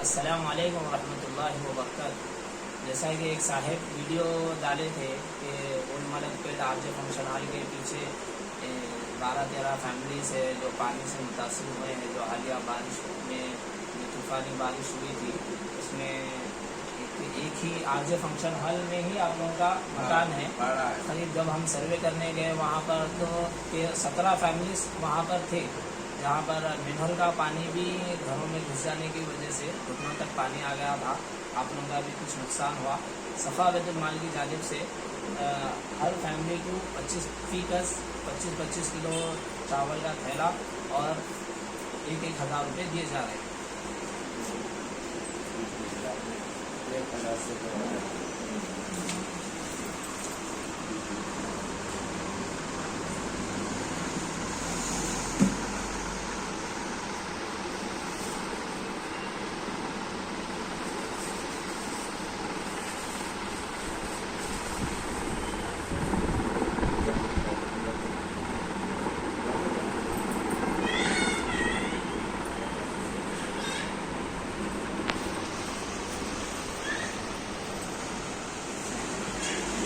अस्सलाम वालेकुम रहमतुल्लाहि व बरकातहू। जैसा कि एक साहिब वीडियो डाले थे कि उन मलक पेट आरजे फंक्शन हॉल के पीछे 12-13 फैमिलीज है जो पानी से मुतासर हुए हैं। जो हालिया बारिश में तूफ़ानी बारिश हुई थी उसमें एक ही आरजे फंक्शन हॉल में ही आप लोगों का मकान है। करीब जब हम सर्वे करने गए वहाँ पर तो 17 फैमिलीज वहाँ पर थे, जहाँ पर मिनरल का पानी भी घरों में घुस जाने की वजह से घुटनों तक पानी आ गया था। आप लोगों का भी कुछ नुकसान हुआ। सफ़ा बैतुल माल की जानिब से हर फैमिली को 25 किलो चावल का थैला और 1,000 रुपये दिए जा रहे हैं।